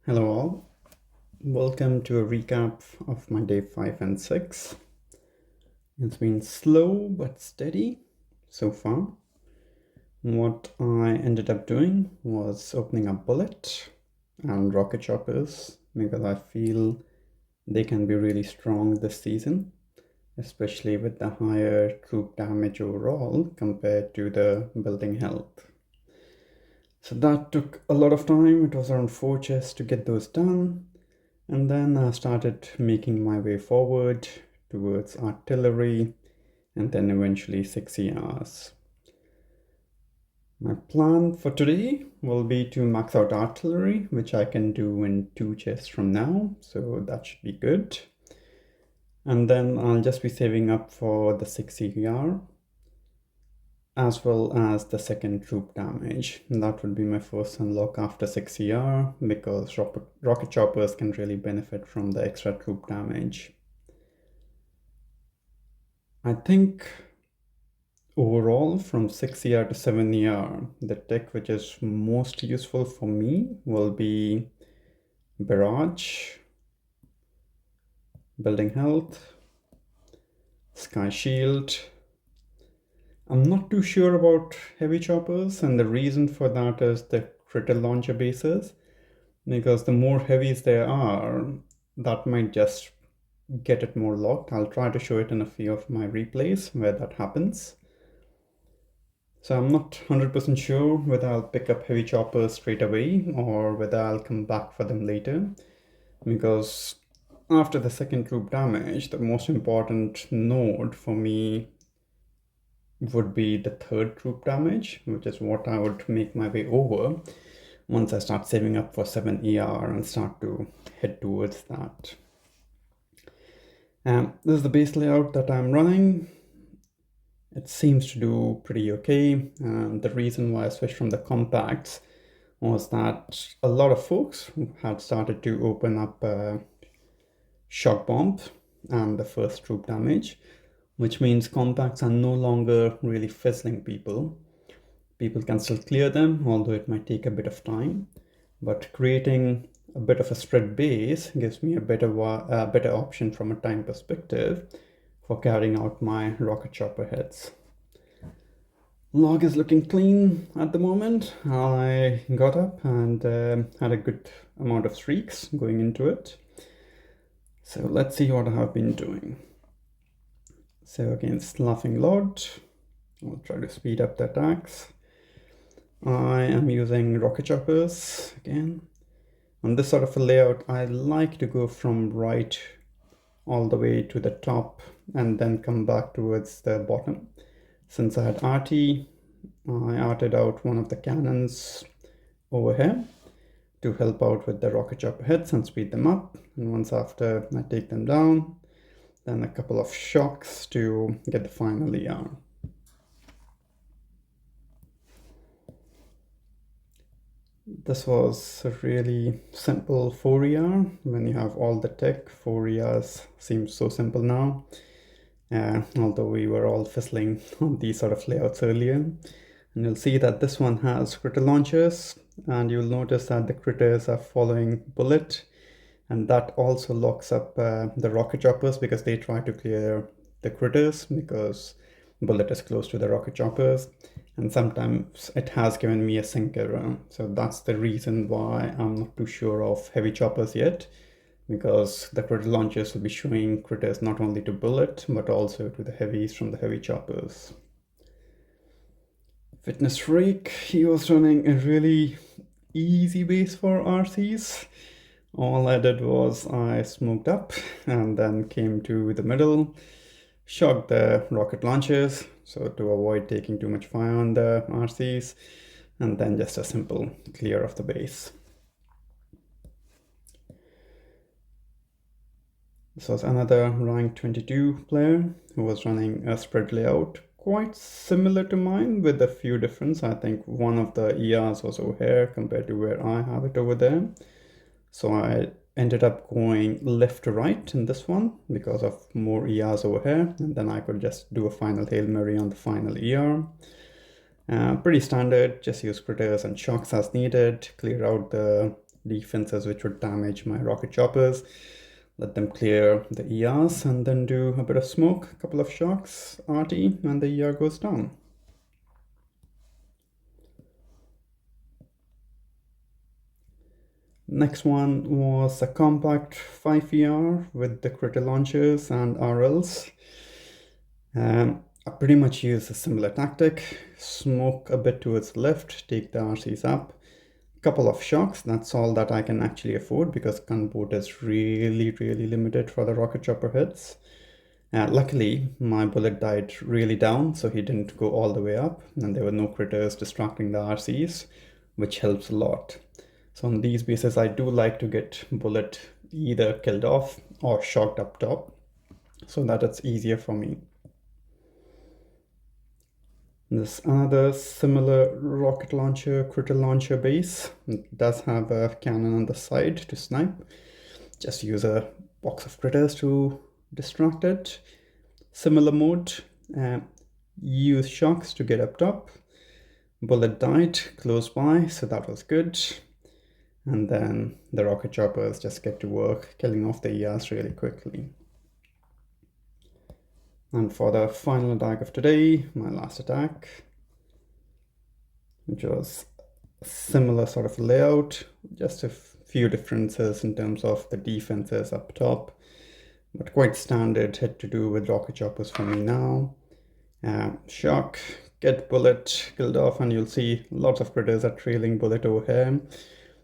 Hello all, welcome to a recap of my day 5 and 6. It's been slow but steady so far. What I ended up doing was opening up bullet and rocket choppers because I feel they can be really strong this season, especially with the higher troop damage overall compared to the building health. So that took a lot of time. It was around 4 chests to get those done. And then I started making my way forward towards artillery and then eventually 6 ERs. My plan for today will be to max out artillery, which I can do in 2 chests from now, so that should be good. And then I'll just be saving up for the 6 ER as well as the second troop damage. That would be my first unlock after 6 ER because rocket choppers can really benefit from the extra troop damage. I think overall from 6 ER to 7 ER, the tech which is most useful for me will be Barrage, Building Health, Sky Shield. I'm not too sure about heavy choppers, and the reason for that is the critter launcher bases, because the more heavies there are, that might just get it more locked. I'll try to show it in a few of my replays where that happens. So I'm not 100% sure whether I'll pick up heavy choppers straight away or whether I'll come back for them later, because after the second troop damage, the most important node for me would be the third troop damage, which is what I would make my way over once I start saving up for 7 ER and start to head towards that. This is the base layout that I'm running. It seems to do pretty okay. The reason why I switched from the compacts was that a lot of folks had started to open up shock bomb and the first troop damage, which means compacts are no longer really fizzling people. People can still clear them, although it might take a bit of time. But creating a bit of a spread base gives me a better option from a time perspective for carrying out my rocket chopper heads. Log is looking clean at the moment. I got up and had a good amount of streaks going into it. So let's see what I have been doing. So against Laughing Lord, I'll try to speed up the attacks. I am using rocket choppers again. On this sort of a layout, I like to go from right all the way to the top and then come back towards the bottom. Since I had RT, I arted out one of the cannons over here to help out with the rocket chopper heads and speed them up. And once after I take them down, then a couple of shocks to get the final ER. This was a really simple 4 ER. When you have all the tech, 4 ERs seems so simple now. Although we were all fizzling on these sort of layouts earlier. And you'll see that this one has critter launchers, and you'll notice that the critters are following bullet, and that also locks up the rocket choppers because they try to clear the critters because bullet is close to the rocket choppers, and sometimes it has given me a sync error. So that's the reason why I'm not too sure of heavy choppers yet, because the critter launchers will be showing critters not only to bullet but also to the heavies from the heavy choppers. Fitness Freak, he was running a really easy base for RCs. All I did was I smoked up and then came to the middle, shocked the rocket launchers, so to avoid taking too much fire on the RCs, and then just a simple clear of the base. This was another rank 22 player who was running a spread layout quite similar to mine with a few difference. I think one of the ERs was over here compared to where I have it over there. So I ended up going left to right in this one because of more ERs over here, and then I could just do a final Hail Mary on the final ER. Pretty standard, just use critters and shocks as needed, clear out the defenses which would damage my rocket choppers. Let them clear the ERs and then do a bit of smoke, a couple of shocks, RT, and the ER goes down. Next one was a compact 5ER with the critter launchers and RLs. I pretty much use a similar tactic. Smoke a bit towards the left, take the RCs up. Couple of shocks, that's all that I can actually afford because gunboat is really limited for the rocket chopper hits. Luckily, my bullet died really down, so he didn't go all the way up, and there were no critters distracting the RCs, which helps a lot. So on these bases, I do like to get bullet either killed off or shocked up top, so that it's easier for me. There's another similar rocket launcher, critter launcher base. It does have a cannon on the side to snipe. Just use a box of critters to distract it. Similar mode, use shocks to get up top. Bullet died close by, so that was good. And then the rocket choppers just get to work, killing off the ERs really quickly. And for the final attack of today, my last attack, which was a similar sort of layout, just a few differences in terms of the defenses up top, but quite standard hit to do with rocket choppers for me now. Shock, get bullet killed off, and you'll see lots of critters are trailing bullet over here.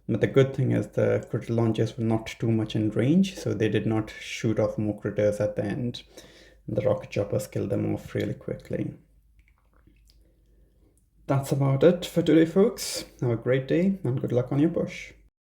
But the good thing is the critter launchers were not too much in range, so they did not shoot off more critters at the end. The rocket choppers killed them off really quickly. That's about it for today, folks. Have a great day and good luck on your push.